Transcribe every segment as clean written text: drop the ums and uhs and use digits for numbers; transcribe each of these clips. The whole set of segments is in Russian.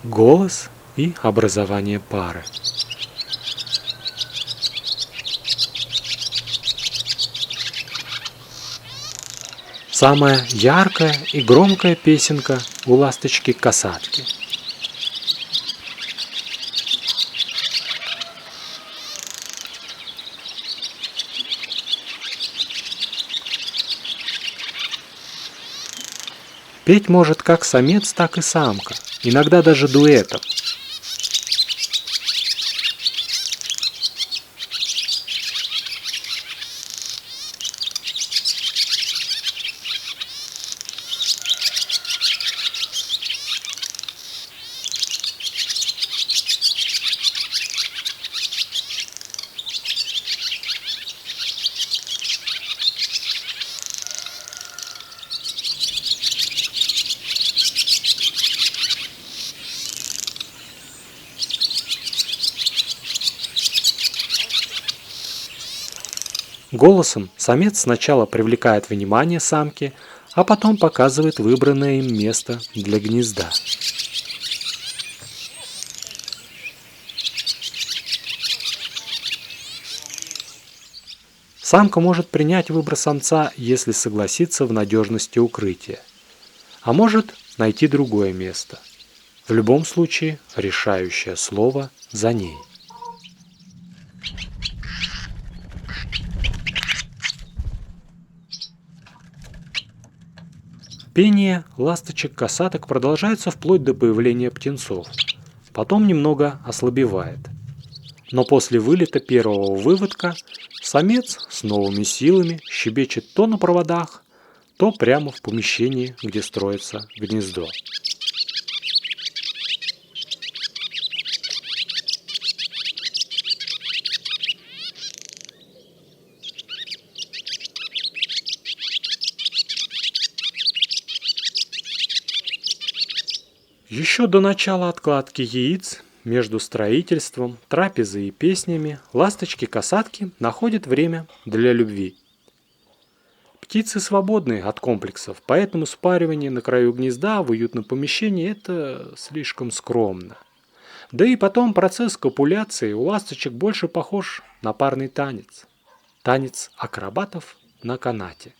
голос и образование пары. Самая яркая и громкая песенка у ласточки-касатки. Петь может как самец, так и самка, иногда даже дуэтом. Голосом самец сначала привлекает внимание самки, а потом показывает выбранное им место для гнезда. Самка может принять выбор самца, если согласится в надежности укрытия, а может найти другое место. В любом случае, решающее слово за ней. Пение ласточек-касаток продолжается вплоть до появления птенцов, потом немного ослабевает. Но после вылета первого выводка самец с новыми силами щебечет то на проводах, то прямо в помещении, где строится гнездо. Еще до начала откладки яиц, между строительством, трапезой и песнями, ласточки-касатки находят время для любви. Птицы свободны от комплексов, поэтому спаривание на краю гнезда в уютном помещении – это слишком скромно. Да и потом процесс копуляции у ласточек больше похож на парный танец. Танец акробатов на канате.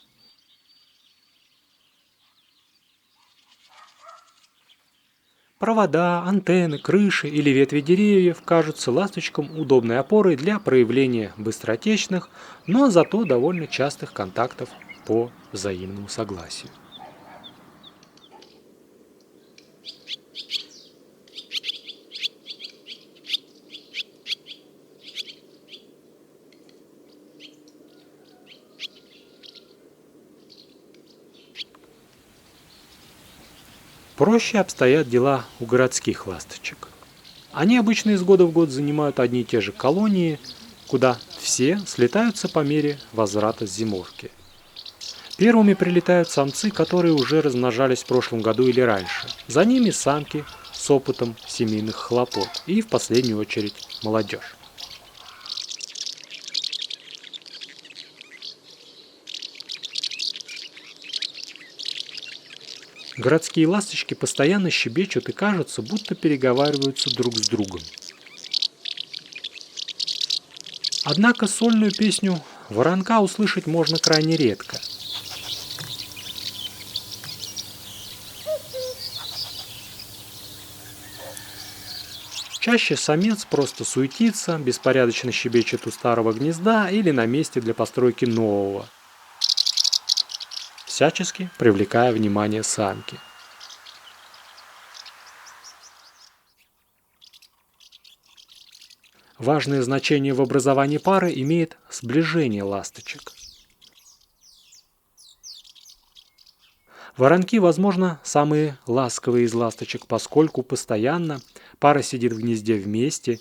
Провода, антенны, крыши или ветви деревьев кажутся ласточкам удобной опорой для проявления быстротечных, но зато довольно частых контактов по взаимному согласию. Проще обстоят дела у городских ласточек. Они обычно из года в год занимают одни и те же колонии, куда все слетаются по мере возврата с зимовки. Первыми прилетают самцы, которые уже размножались в прошлом году или раньше. За ними самки с опытом семейных хлопот и, в последнюю очередь, молодежь. Городские ласточки постоянно щебечут и кажутся, будто переговариваются друг с другом. Однако сольную песню воронка услышать можно крайне редко. Чаще самец просто суетится, беспорядочно щебечет у старого гнезда или на месте для постройки нового, всячески привлекая внимание самки. Важное значение в образовании пары имеет сближение ласточек. Воронки, возможно, самые ласковые из ласточек, поскольку постоянно пара сидит в гнезде вместе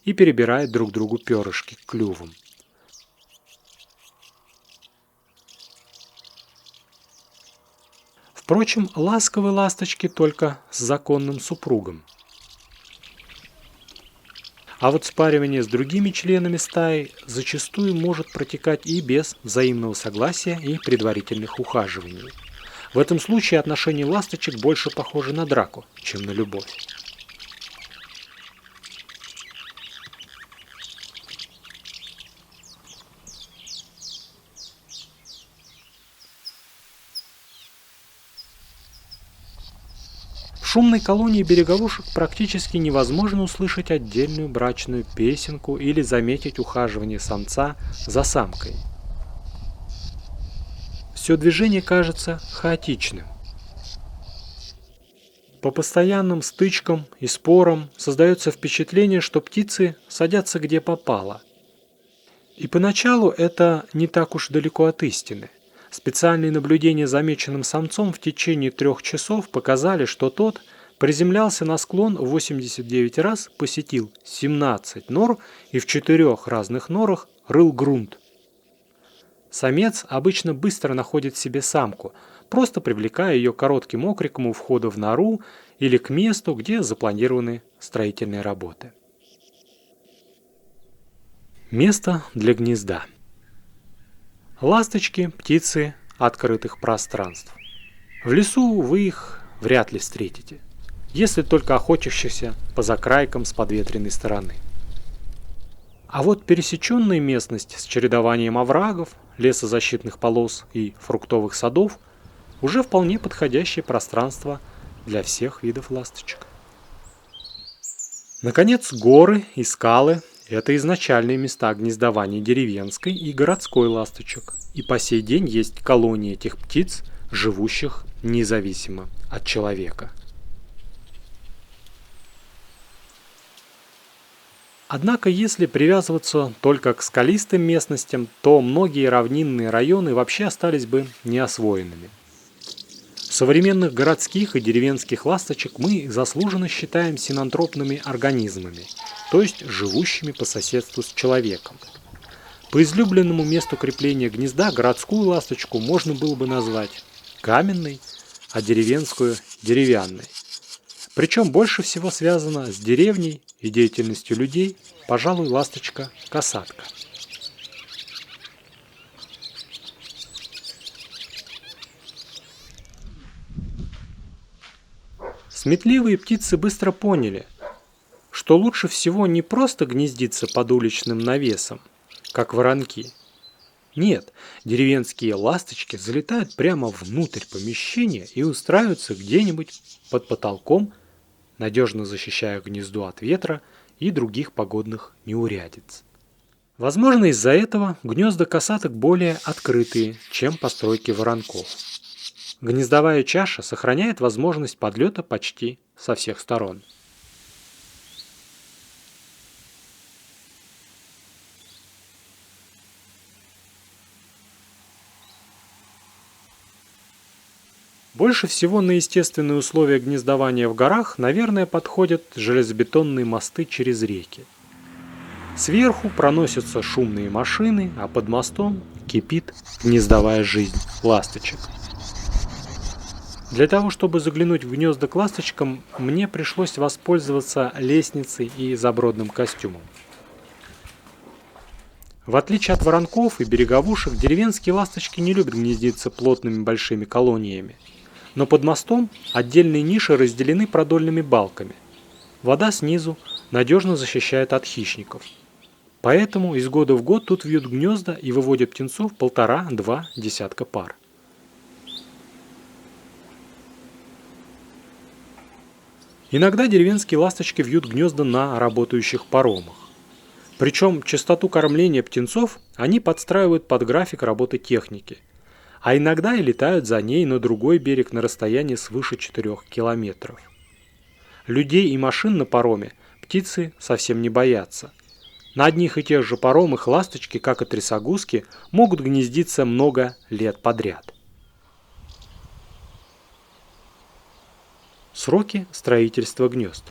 и перебирает друг другу перышки клювом. Впрочем, ласковы ласточки только с законным супругом. А вот спаривание с другими членами стаи зачастую может протекать и без взаимного согласия и предварительных ухаживаний. В этом случае отношения ласточек больше похожи на драку, чем на любовь. шумной колонии береговушек практически невозможно услышать отдельную брачную песенку или заметить ухаживание самца за самкой. Все движение кажется хаотичным. По постоянным стычкам и спорам создается впечатление, что птицы садятся где попало. И поначалу это не так уж далеко от истины. Специальные наблюдения за замеченным самцом в течение 3 часов показали, что тот приземлялся на склон 89 раз, посетил 17 нор и в 4 разных норах рыл грунт. Самец обычно быстро находит себе самку, просто привлекая ее коротким окриком у входа в нору или к месту, где запланированы строительные работы. Место для гнезда. Ласточки – птицы открытых пространств. В лесу вы их вряд ли встретите, если только охотящихся по закрайкам с подветренной стороны. А вот пересеченная местность с чередованием оврагов, лесозащитных полос и фруктовых садов уже вполне подходящее пространство для всех видов ласточек. Наконец, горы и скалы – это изначальные места гнездования деревенской и городской ласточек, и по сей день есть колонии этих птиц, живущих независимо от человека. Однако, если привязываться только к скалистым местностям, то многие равнинные районы вообще остались бы неосвоенными. Современных городских и деревенских ласточек мы заслуженно считаем синантропными организмами, то есть живущими по соседству с человеком. По излюбленному месту крепления гнезда городскую ласточку можно было бы назвать каменной, а деревенскую – деревянной. Причем больше всего связано с деревней и деятельностью людей, пожалуй, ласточка-касатка. Сметливые птицы быстро поняли, что лучше всего не просто гнездиться под уличным навесом, как воронки. Нет, деревенские ласточки залетают прямо внутрь помещения и устраиваются где-нибудь под потолком, надежно защищая гнездо от ветра и других погодных неурядиц. Возможно, из-за этого гнезда касаток более открытые, чем постройки воронков. Гнездовая чаша сохраняет возможность подлета почти со всех сторон. Больше всего на естественные условия гнездования в горах, наверное, подходят железобетонные мосты через реки. Сверху проносятся шумные машины, а под мостом кипит гнездовая жизнь ласточек. Для того, чтобы заглянуть в гнезда к ласточкам, мне пришлось воспользоваться лестницей и забродным костюмом. В отличие от воронков и береговушек, деревенские ласточки не любят гнездиться плотными большими колониями. Но под мостом отдельные ниши разделены продольными балками. Вода снизу надежно защищает от хищников. Поэтому из года в год тут вьют гнезда и выводят птенцов 1,5-2 десятка пар. Иногда деревенские ласточки вьют гнезда на работающих паромах. Причем частоту кормления птенцов они подстраивают под график работы техники. А иногда и летают за ней на другой берег на расстоянии свыше 4 километров. Людей и машин на пароме птицы совсем не боятся. На одних и тех же паромах ласточки, как и трясогузки, могут гнездиться много лет подряд. Сроки строительства гнезд.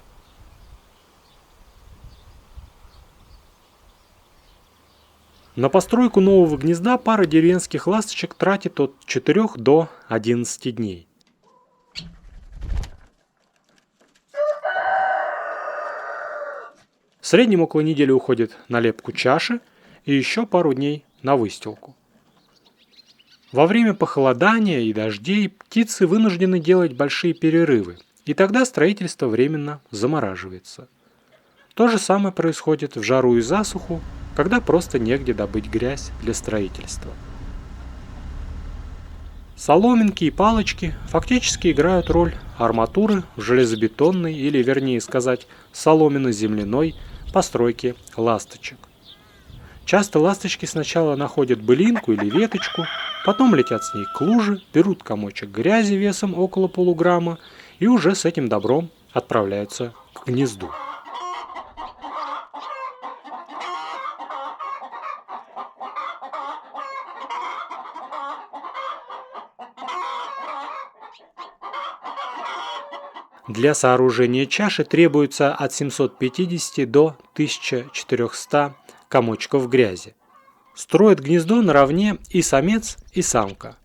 На постройку нового гнезда пара деревенских ласточек тратит от 4 до 11 дней. В среднем около недели уходит на лепку чаши и еще пару дней на выстилку. Во время похолодания и дождей птицы вынуждены делать большие перерывы, и тогда строительство временно замораживается. То же самое происходит в жару и засуху, когда просто негде добыть грязь для строительства. Соломинки и палочки фактически играют роль арматуры в железобетонной или, вернее сказать, соломенно-земляной постройке ласточек. Часто ласточки сначала находят былинку или веточку, потом летят с ней к луже, берут комочек грязи весом около полуграмма и уже с этим добром отправляются к гнезду. Для сооружения чаши требуется от 750 до 1400 комочков грязи. Строят гнездо наравне и самец, и самка.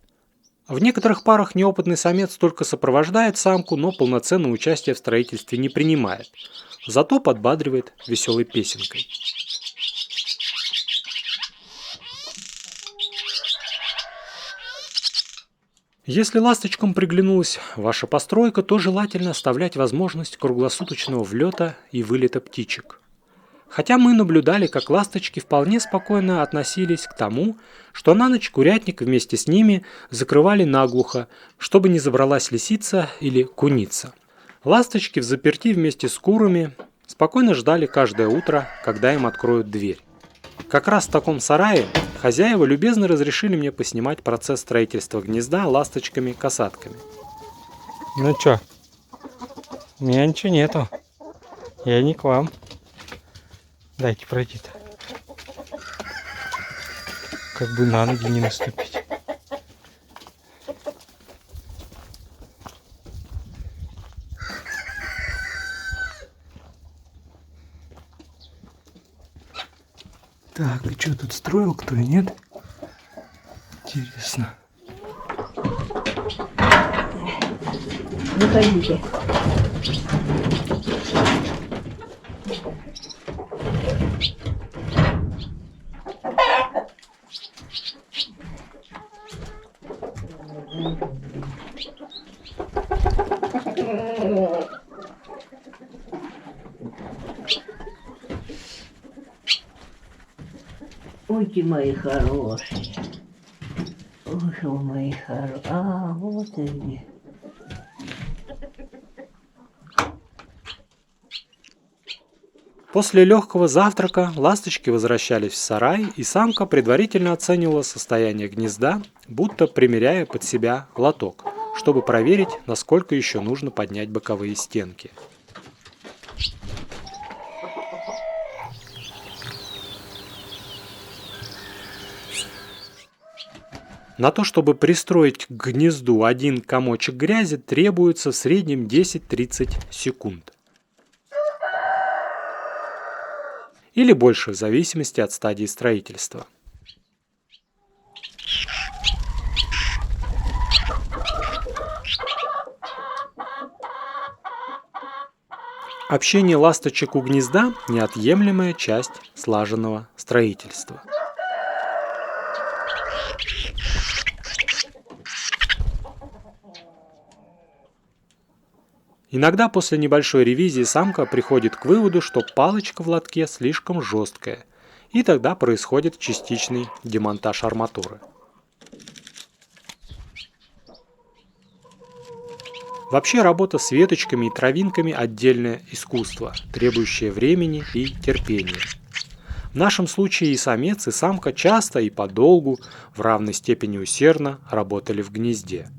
В некоторых парах неопытный самец только сопровождает самку, но полноценное участие в строительстве не принимает. Зато подбадривает веселой песенкой. Если ласточкам приглянулась ваша постройка, то желательно оставлять возможность круглосуточного влета и вылета птичек. Хотя мы наблюдали, как ласточки вполне спокойно относились к тому, что на ночь курятник вместе с ними закрывали наглухо, чтобы не забралась лисица или куница. Ласточки взаперти вместе с курами спокойно ждали каждое утро, когда им откроют дверь. Как раз в таком сарае хозяева любезно разрешили мне поснимать процесс строительства гнезда ласточками-касатками. Ну чё, у меня ничего нету. Я не к вам. Дайте пройти-то. Как бы на ноги не наступить. Так, и что тут строил кто и нет? Интересно. Выходите. Ой, мои хорошие. Ой, мои хорошие. А, вот они. После легкого завтрака ласточки возвращались в сарай, и самка предварительно оценивала состояние гнезда, будто примеряя под себя лоток, чтобы проверить, насколько еще нужно поднять боковые стенки. На то, чтобы пристроить к гнезду один комочек грязи, требуется в среднем 10-30 секунд. Или больше, в зависимости от стадии строительства. Общение ласточек у гнезда – неотъемлемая часть слаженного строительства. Иногда после небольшой ревизии самка приходит к выводу, что палочка в лотке слишком жесткая, и тогда происходит частичный демонтаж арматуры. Вообще работа с веточками и травинками – отдельное искусство, требующее времени и терпения. В нашем случае и самец, и самка часто и подолгу, в равной степени усердно работали в гнезде.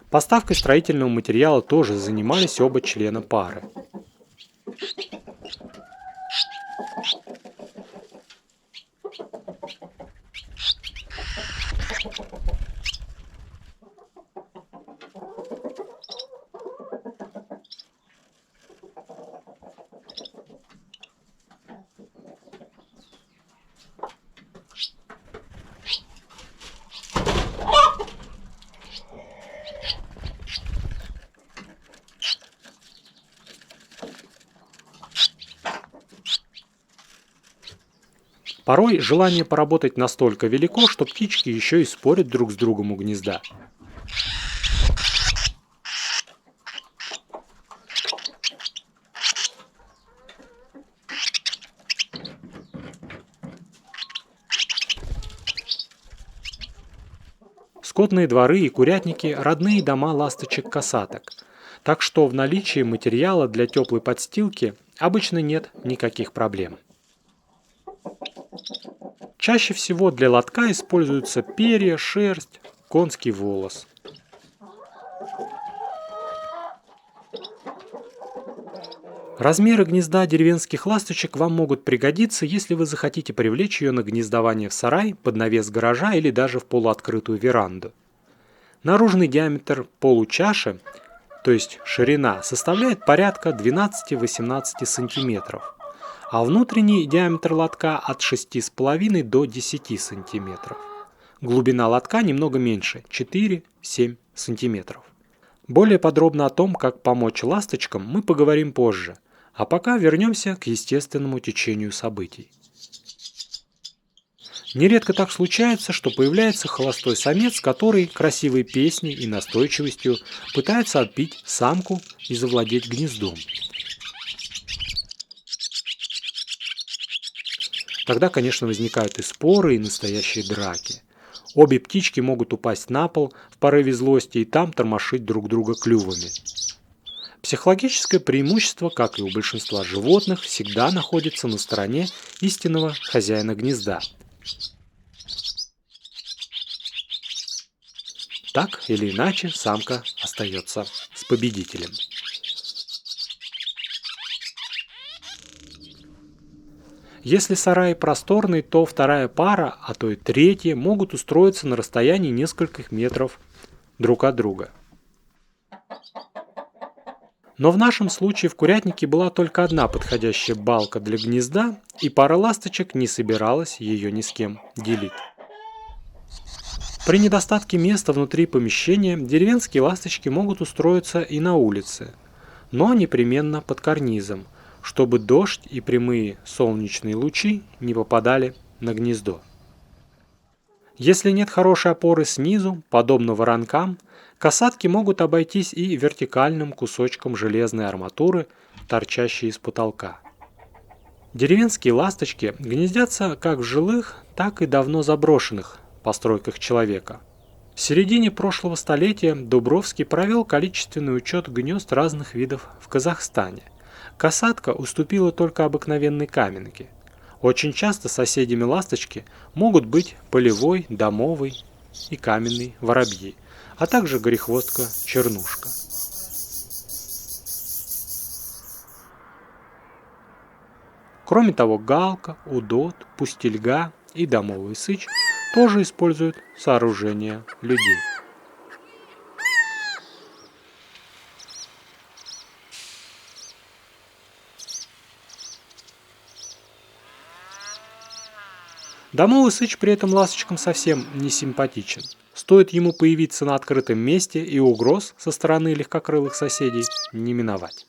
Поставкой строительного материала тоже занимались оба члена пары. Порой желание поработать настолько велико, что птички еще и спорят друг с другом у гнезда. Скотные дворы и курятники – родные дома ласточек-косаток, так что в наличии материала для теплой подстилки обычно нет никаких проблем. Чаще всего для лотка используются перья, шерсть, конский волос. Размеры гнезда деревенских ласточек вам могут пригодиться, если вы захотите привлечь ее на гнездование в сарай, под навес гаража или даже в полуоткрытую веранду. Наружный диаметр получаши, то есть ширина, составляет порядка 12-18 см, а внутренний диаметр лотка от 6,5 до 10 см. Глубина лотка немного меньше – 4-7 см. Более подробно о том, как помочь ласточкам, мы поговорим позже, а пока вернемся к естественному течению событий. Нередко так случается, что появляется холостой самец, который красивой песней и настойчивостью пытается отбить самку и завладеть гнездом. Тогда, конечно, возникают и споры, и настоящие драки. Обе птички могут упасть на пол в порыве злости и там тормошить друг друга клювами. Психологическое преимущество, как и у большинства животных, всегда находится на стороне истинного хозяина гнезда. Так или иначе, самка остается с победителем. Если сарай просторный, то вторая пара, а то и третья, могут устроиться на расстоянии нескольких метров друг от друга. Но в нашем случае в курятнике была только одна подходящая балка для гнезда, и пара ласточек не собиралась ее ни с кем делить. При недостатке места внутри помещения деревенские ласточки могут устроиться и на улице, но непременно под карнизом, чтобы дождь и прямые солнечные лучи не попадали на гнездо. Если нет хорошей опоры снизу, подобно воронкам, косатки могут обойтись и вертикальным кусочком железной арматуры, торчащей из потолка. Деревенские ласточки гнездятся как в жилых, так и давно заброшенных постройках человека. В середине прошлого столетия Дубровский провел количественный учет гнезд разных видов в Казахстане. Косатка уступила только обыкновенной каменке. Очень часто соседями ласточки могут быть полевой, домовый и каменный воробьи, а также горехвостка-чернушка. Кроме того, галка, удод, пустельга и домовый сыч тоже используют сооружения людей. Домовый сыч при этом ласточкам совсем не симпатичен. Стоит ему появиться на открытом месте, и угроз со стороны легкокрылых соседей не миновать.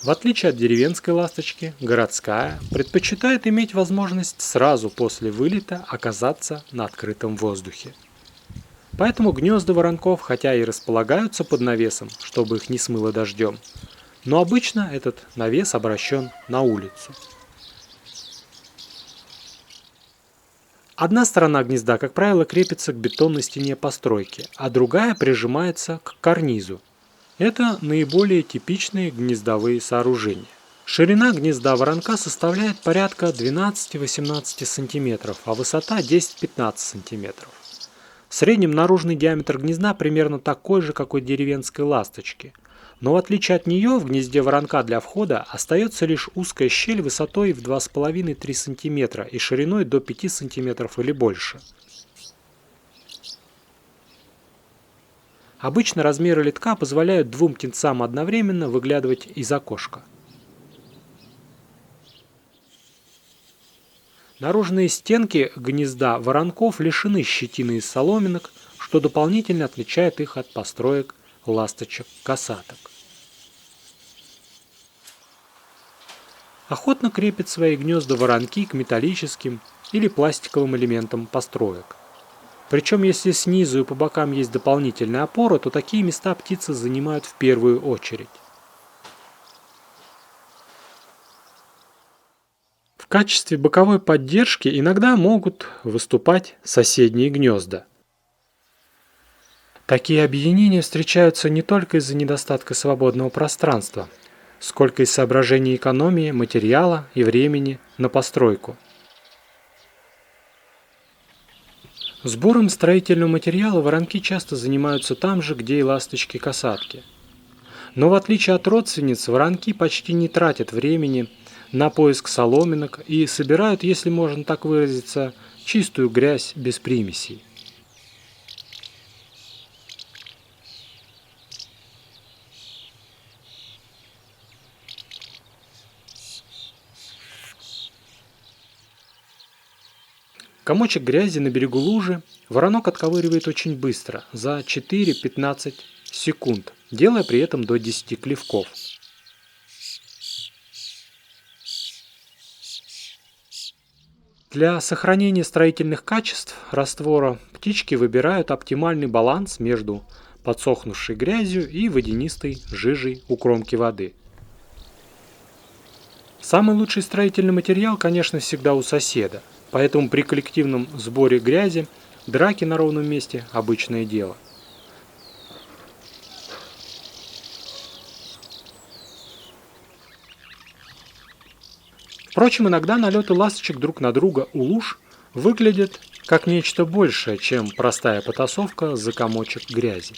В отличие от деревенской ласточки, городская предпочитает иметь возможность сразу после вылета оказаться на открытом воздухе. Поэтому гнезда воронков, хотя и располагаются под навесом, чтобы их не смыло дождем, но обычно этот навес обращен на улицу. Одна сторона гнезда, как правило, крепится к бетонной стене постройки, а другая прижимается к карнизу. Это наиболее типичные гнездовые сооружения. Ширина гнезда воронка составляет порядка 12-18 см, а высота 10-15 см. В среднем наружный диаметр гнезда примерно такой же, как у деревенской ласточки. Но в отличие от нее, в гнезде воронка для входа остается лишь узкая щель высотой в 2,5-3 см и шириной до 5 см или больше. Обычно размеры литка позволяют двум птенцам одновременно выглядывать из окошка. Наружные стенки гнезда воронков лишены щетины из соломинок, что дополнительно отличает их от построек ласточек-косаток. Охотно крепят свои гнезда воронки к металлическим или пластиковым элементам построек. Причем, если снизу и по бокам есть дополнительная опора, то такие места птицы занимают в первую очередь. В качестве боковой поддержки иногда могут выступать соседние гнезда. Такие объединения встречаются не только из-за недостатка свободного пространства, сколько из соображений экономии материала и времени на постройку. Сбором строительного материала воронки часто занимаются там же, где и ласточки-косатки. Но в отличие от родственниц, воронки почти не тратят времени на поиск соломинок и собирают, если можно так выразиться, чистую грязь без примесей. Комочек грязи на берегу лужи воронок отковыривает очень быстро, за 4-15 секунд, делая при этом до 10 клевков. Для сохранения строительных качеств раствора птички выбирают оптимальный баланс между подсохнувшей грязью и водянистой жижей у кромки воды. Самый лучший строительный материал, конечно, всегда у соседа. Поэтому при коллективном сборе грязи драки на ровном месте – обычное дело. Впрочем, иногда налеты ласточек друг на друга у луж выглядят как нечто большее, чем простая потасовка за комочек грязи.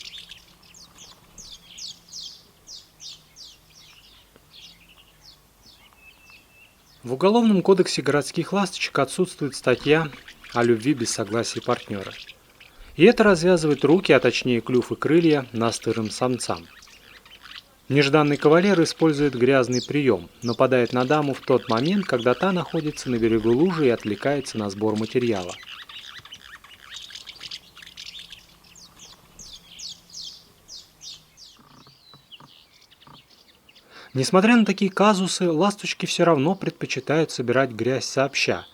В Уголовном кодексе городских ласточек отсутствует статья о любви без согласия партнера. И это развязывает руки, а точнее клюв и крылья, настырным самцам. Нежданный кавалер использует грязный прием, нападает на даму в тот момент, когда та находится на берегу лужи и отвлекается на сбор материала. Несмотря на такие казусы, ласточки все равно предпочитают собирать грязь сообща,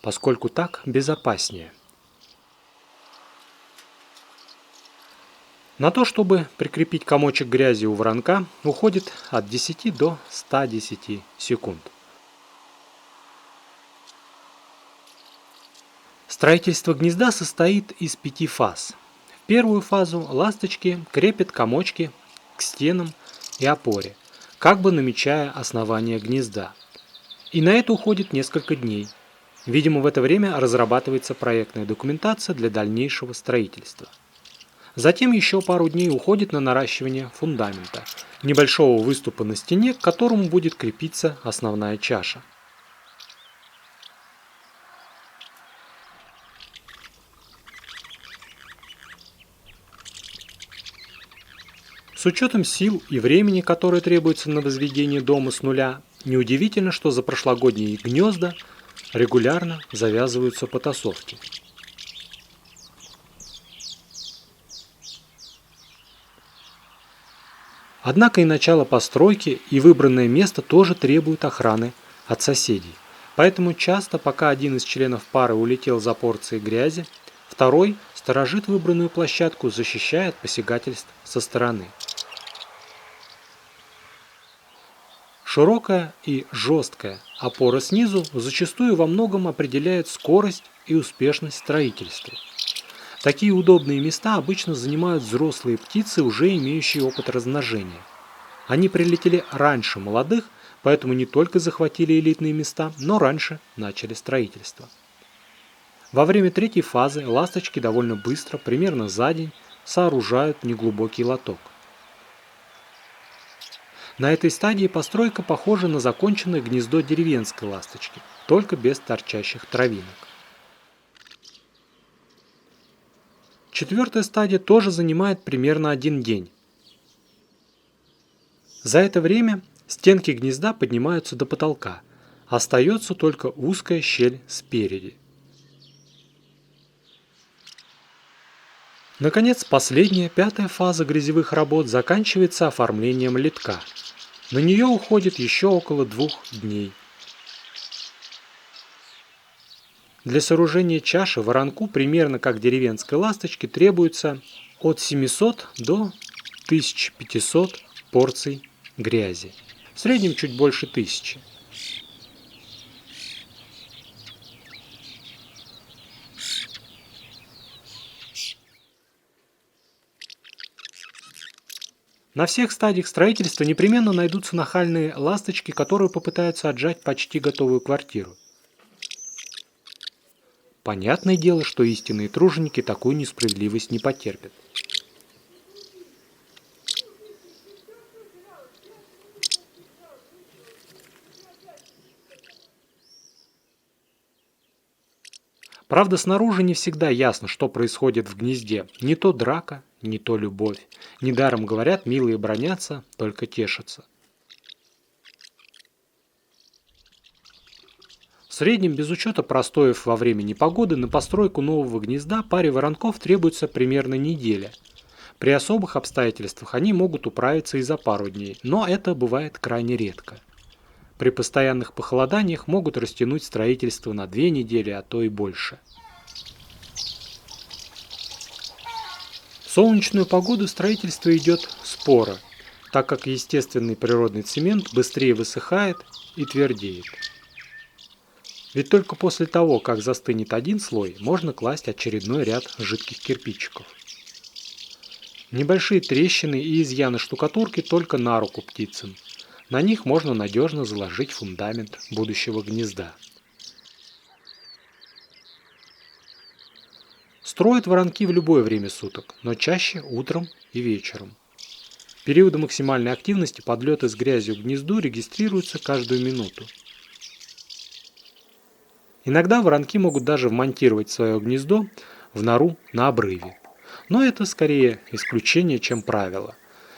поскольку так безопаснее. На то, чтобы прикрепить комочек грязи у воронка, уходит от 10 до 110 секунд. Строительство гнезда состоит из 5 фаз. В первую фазу ласточки крепят комочки к стенам и опоре, как бы намечая основание гнезда. И на это уходит несколько дней. Видимо, в это время разрабатывается проектная документация для дальнейшего строительства. Затем еще пару дней уходит на наращивание фундамента, небольшого выступа на стене, к которому будет крепиться основная чаша. С учетом сил и времени, которое требуется на возведение дома с нуля, неудивительно, что за прошлогодние гнезда регулярно завязываются потасовки. Однако и начало постройки, и выбранное место тоже требуют охраны от соседей. Поэтому часто, пока один из членов пары улетел за порцией грязи, второй сторожит выбранную площадку, защищая от посягательств со стороны. Широкая и жесткая опора снизу зачастую во многом определяет скорость и успешность строительства. Такие удобные места обычно занимают взрослые птицы, уже имеющие опыт размножения. Они прилетели раньше молодых, поэтому не только захватили элитные места, но раньше начали строительство. Во время третьей фазы ласточки довольно быстро, примерно за день, сооружают неглубокий лоток. На этой стадии постройка похожа на законченное гнездо деревенской ласточки, только без торчащих травинок. Четвертая стадия тоже занимает примерно 1 день. За это время стенки гнезда поднимаются до потолка, остается только узкая щель спереди. Наконец, последняя, 5-я фаза грязевых работ заканчивается оформлением литка. На нее уходит еще около 2 дней. Для сооружения чаши воронку, примерно как деревенской ласточке, требуется от 700 до 1500 порций грязи. В среднем чуть больше 1000. На всех стадиях строительства непременно найдутся нахальные ласточки, которые попытаются отжать почти готовую квартиру. Понятное дело, что истинные труженики такую несправедливость не потерпят. Правда, снаружи не всегда ясно, что происходит в гнезде. Не то драка, не то любовь. Недаром говорят, милые бранятся, только тешатся. В среднем, без учета простоев во время непогоды, на постройку нового гнезда паре воронков требуется примерно неделя. При особых обстоятельствах они могут управиться и за пару дней, но это бывает крайне редко. При постоянных похолоданиях могут растянуть строительство на 2 недели, а то и больше. В солнечную погоду строительство идет споро, так как естественный природный цемент быстрее высыхает и твердеет. Ведь только после того, как застынет один слой, можно класть очередной ряд жидких кирпичиков. Небольшие трещины и изъяны штукатурки только на руку птицам. На них можно надежно заложить фундамент будущего гнезда. Строят воронки в любое время суток, но чаще утром и вечером. Периоды максимальной активности подлеты с грязью к гнезду регистрируются каждую минуту. Иногда воронки могут даже вмонтировать свое гнездо в нору на обрыве. Но это скорее исключение, чем правило.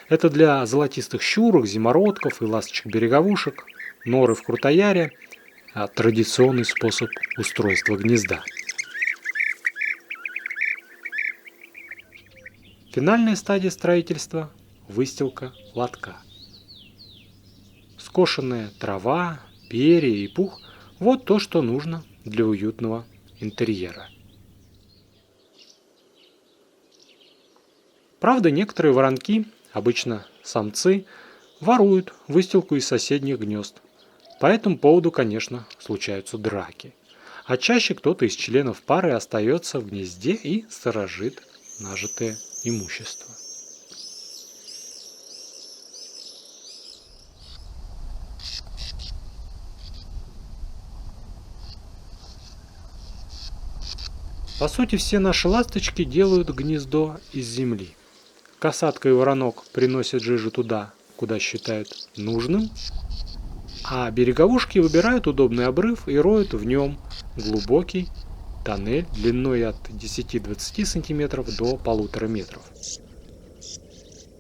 Это для золотистых щурок, зимородков и ласточек-береговушек, норы в крутояре – традиционный способ устройства гнезда. Финальная стадия строительства – выстилка лотка. Скошенная трава, перья и пух – вот то, что нужно для уютного интерьера. Правда, некоторые воронки, обычно самцы, воруют выстилку из соседних гнезд. По этому поводу, конечно, случаются драки. А чаще кто-то из членов пары остается в гнезде и сторожит нажитое имущество. По сути, все наши ласточки делают гнездо из земли. Касатка и воронок приносят жижу туда, куда считают нужным, а береговушки выбирают удобный обрыв и роют в нем глубокий тоннель длиной от 10-20 см до 1,5 метра.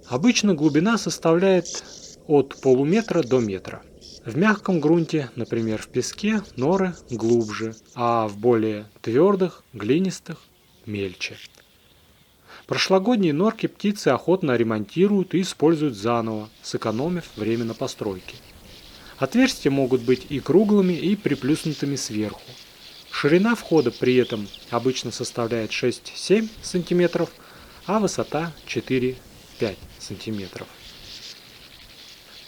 Обычно глубина составляет от полуметра до метра. В мягком грунте, например, в песке, норы глубже, а в более твердых, глинистых – мельче. Прошлогодние норки птицы охотно ремонтируют и используют заново, сэкономив время на постройке. Отверстия могут быть и круглыми, и приплюснутыми сверху. Ширина входа при этом обычно составляет 6-7 см, а высота 4-5 см.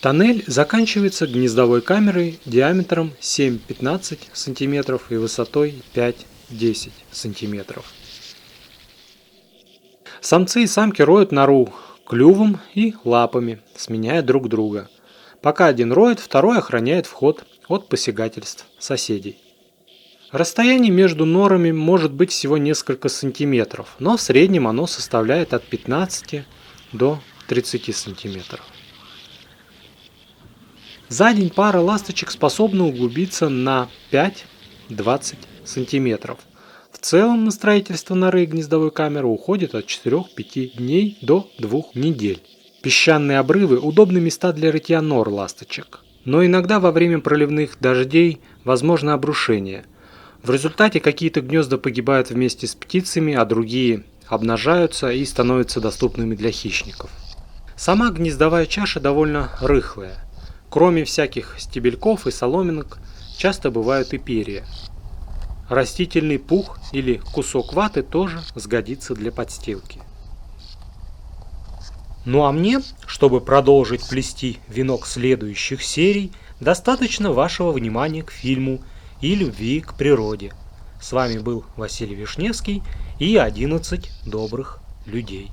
Тоннель заканчивается гнездовой камерой диаметром 7-15 см и высотой 5-10 см. Самцы и самки роют нору клювом и лапами, сменяя друг друга. Пока один роет, второй охраняет вход от посягательств соседей. Расстояние между норами может быть всего несколько сантиметров, но в среднем оно составляет от 15 до 30 сантиметров. За день пара ласточек способна углубиться на 5-20 сантиметров. В целом на строительство норы и гнездовой камеры уходит от 4-5 дней до 2 недель. Песчаные обрывы – удобные места для рытья нор ласточек. Но иногда во время проливных дождей возможно обрушение. В результате какие-то гнезда погибают вместе с птицами, а другие обнажаются и становятся доступными для хищников. Сама гнездовая чаша довольно рыхлая. Кроме всяких стебельков и соломинок, часто бывают и перья. Растительный пух или кусок ваты тоже сгодится для подстилки. Ну а мне, чтобы продолжить плести венок следующих серий, достаточно вашего внимания к фильму и любви к природе. С вами был Василий Вишневский и 11 добрых людей.